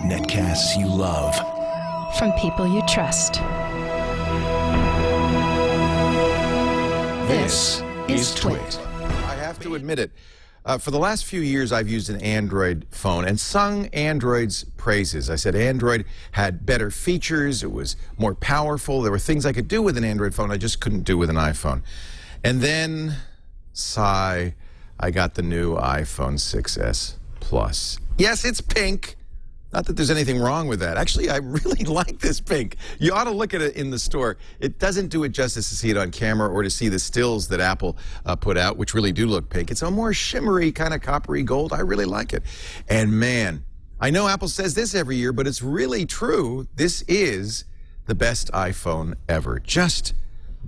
Netcasts you love. From people you trust. This is Twit. I have to admit it. For the last few years, I've used an Android phone and sung Android's praises. I said Android had better features, it was more powerful, there were things I could do with an Android phone I just couldn't do with an iPhone. And then, sigh, I got the new iPhone 6s Plus. Yes, it's pink. Not that there's anything wrong with that. Actually, I really like this pink. You ought to look at it in the store. It doesn't do it justice to see it on camera or to see the stills that Apple put out, which really do look pink. It's a more shimmery, kind of coppery gold. I really like it. And man, I know Apple says this every year, but it's really true. This is the best iPhone ever. Just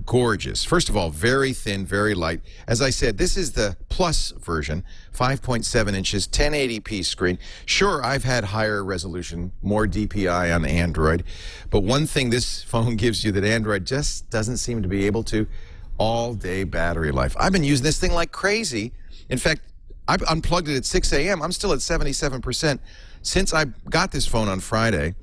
gorgeous. First of all, very thin, very light. As I said, this is the Plus version, 5.7 inches, 1080p screen. Sure, I've had higher resolution, more DPI on Android, but one thing this phone gives you that Android just doesn't seem to be able to, all-day battery life. I've been using this thing like crazy. In fact, I unplugged it at 6 a.m. I'm still at 77%. Since I got this phone on Friday,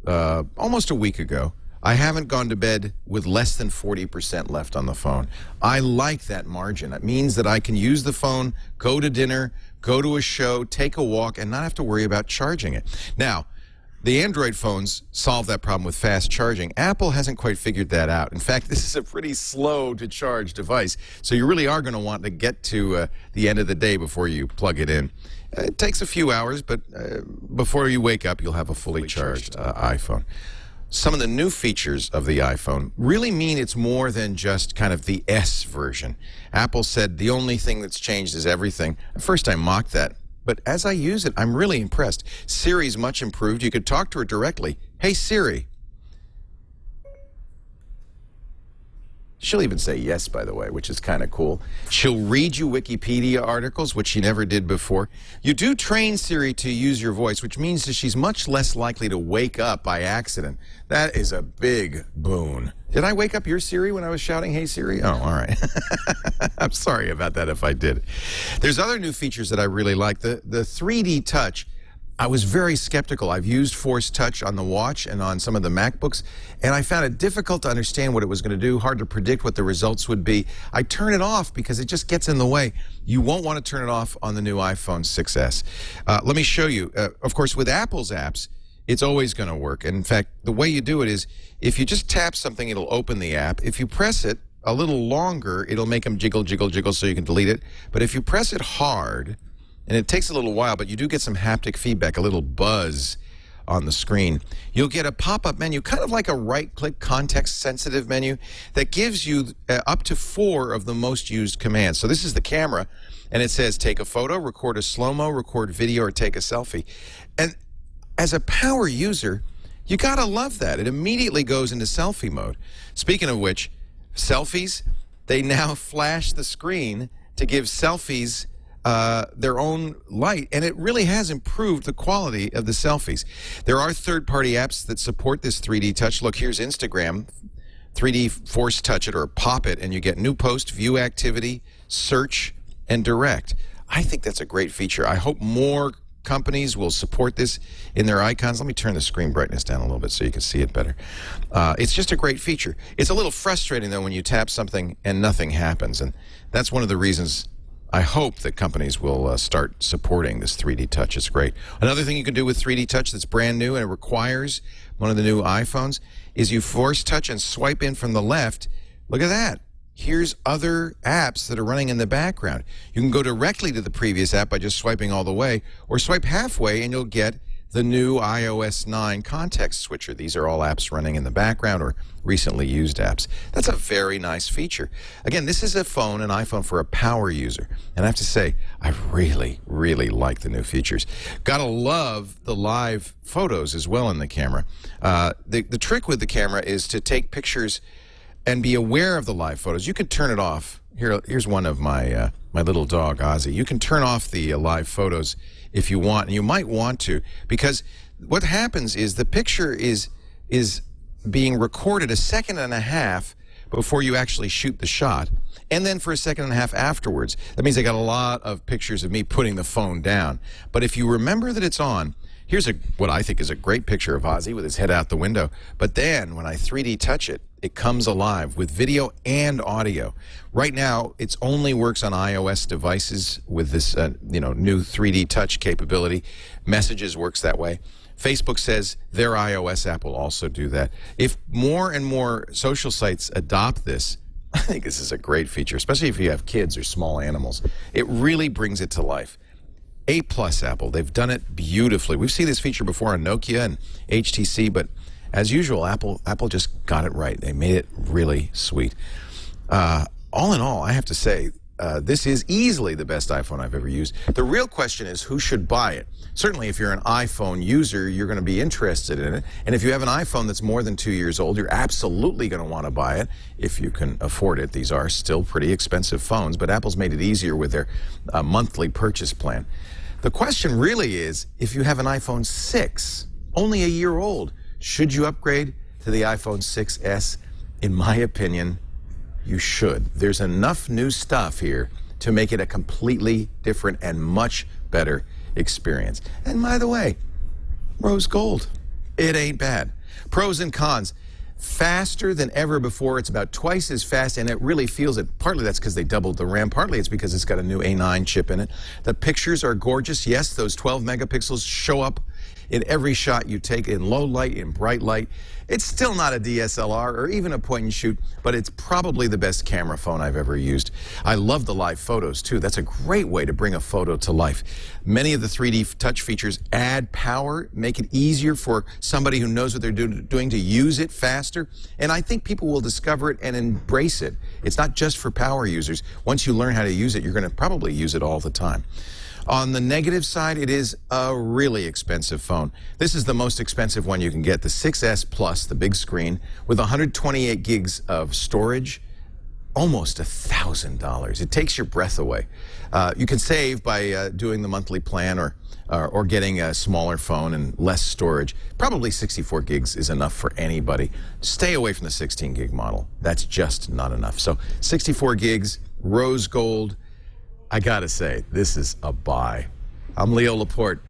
almost a week ago, I haven't gone to bed with less than 40% left on the phone. I like that margin. It means that I can use the phone, go to dinner, go to a show, take a walk, and not have to worry about charging it. Now, the Android phones solve that problem with fast charging. Apple hasn't quite figured that out. In fact, this is a pretty slow-to-charge device, so you really are going to want to get to the end of the day before you plug it in. It takes a few hours, but before you wake up, you'll have a fully charged iPhone. Some of the new features of the iPhone really mean it's more than just kind of the S version. Apple said the only thing that's changed is everything. At first, I mocked that. But as I use it, I'm really impressed. Siri's much improved. You could talk to her directly. Hey, Siri. She'll even say yes, by the way, which is kind of cool. She'll read you Wikipedia articles, which she never did before. You do train Siri to use your voice, which means that she's much less likely to wake up by accident. That is a big boon. Did I wake up your Siri when I was shouting, hey, Siri? Oh, all right. I'm sorry about that if I did. There's other new features that I really like. The 3D touch. I was very skeptical. I've used Force Touch on the watch and on some of the MacBooks, and I found it difficult to understand what it was going to do, hard to predict what the results would be. I turn it off because it just gets in the way. You won't want to turn it off on the new iPhone 6s. Let me show you. Of course, with Apple's apps, it's always going to work. And in fact, the way you do it is if you just tap something, it'll open the app. If you press it a little longer, it'll make them jiggle, jiggle, jiggle so you can delete it. But if you press it hard, and it takes a little while, but you do get some haptic feedback, a little buzz on the screen. You'll get a pop-up menu, kind of like a right-click context-sensitive menu that gives you up to 4 of the most used commands. So this is the camera, and it says take a photo, record a slow-mo, record video, or take a selfie. And as a power user, you gotta love that. It immediately goes into selfie mode. Speaking of which, selfies, they now flash the screen to give selfies their own light, and it really has improved the quality of the selfies. There are third-party apps that support this 3D touch. Look, here's Instagram, 3D Force Touch it or pop it, and you get new post, view activity, search, and direct. I think that's a great feature. I hope more companies will support this in their icons. Let me turn the screen brightness down a little bit so you can see it better. It's just a great feature. It's a little frustrating, though, when you tap something and nothing happens, and that's one of the reasons I hope that companies will start supporting this 3D touch. It's great. Another thing you can do with 3D touch that's brand new and it requires one of the new iPhones is you force touch and swipe in from the left. Look at that. Here's other apps that are running in the background. You can go directly to the previous app by just swiping all the way, or swipe halfway and you'll get the new iOS 9 context switcher. These are all apps running in the background or recently used apps. That's a very nice feature. Again, this is a phone, an iPhone for a power user. And I have to say, I really, really like the new features. Gotta love the live photos as well in the camera. The trick with the camera is to take pictures and be aware of the live photos. You can turn it off. Here's one of my my little dog, Ozzy. You can turn off the live photos if you want, and you might want to, because what happens is the picture is being recorded 1.5 seconds before you actually shoot the shot, and then for a second and a half afterwards. That means I got a lot of pictures of me putting the phone down. But if you remember that it's on, here's what I think is a great picture of Ozzy with his head out the window. But then when I 3D touch it, it comes alive with video and audio. Right now, it only works on iOS devices with this new 3D touch capability. Messages works that way. Facebook says their iOS app will also do that. If more and more social sites adopt this, I think this is a great feature, especially if you have kids or small animals. It really brings it to life. A+ Apple, they've done it beautifully. We've seen this feature before on Nokia and HTC, but as usual, Apple just got it right. They made it really sweet. All in all, I have to say, this is easily the best iPhone I've ever used. The real question is who should buy it. Certainly, if you're an iPhone user, you're going to be interested in it. And if you have an iPhone that's more than 2 years old, you're absolutely going to want to buy it if you can afford it. These are still pretty expensive phones, but Apple's made it easier with their monthly purchase plan. The question really is, if you have an iPhone 6, only a year old, should you upgrade to the iPhone 6s? In my opinion, you should. There's enough new stuff here to make it a completely different and much better experience. And by the way, rose gold. It ain't bad. Pros and cons. Faster than ever before. It's about twice as fast, and it really feels it. Partly that's because they doubled the RAM. Partly it's because it's got a new A9 chip in it. The pictures are gorgeous. Yes, those 12 megapixels show up in every shot you take, in low light, in bright light. It's still not a DSLR or even a point and shoot, but it's probably the best camera phone I've ever used. I love the live photos too. That's a great way to bring a photo to life. Many of the 3D touch features add power, make it easier for somebody who knows what they're doing to use it faster. And I think people will discover it and embrace it. It's not just for power users. Once you learn how to use it, you're going to probably use it all the time. On the negative side, it is a really expensive phone. This is the most expensive one you can get, the 6S Plus, the big screen, with 128 gigs of storage, almost $1,000. It takes your breath away. You can save by doing the monthly plan or getting a smaller phone and less storage. Probably 64 gigs is enough for anybody. Stay away from the 16 gig model. That's just not enough. So 64 gigs, rose gold. I gotta say, this is a buy. I'm Leo Laporte.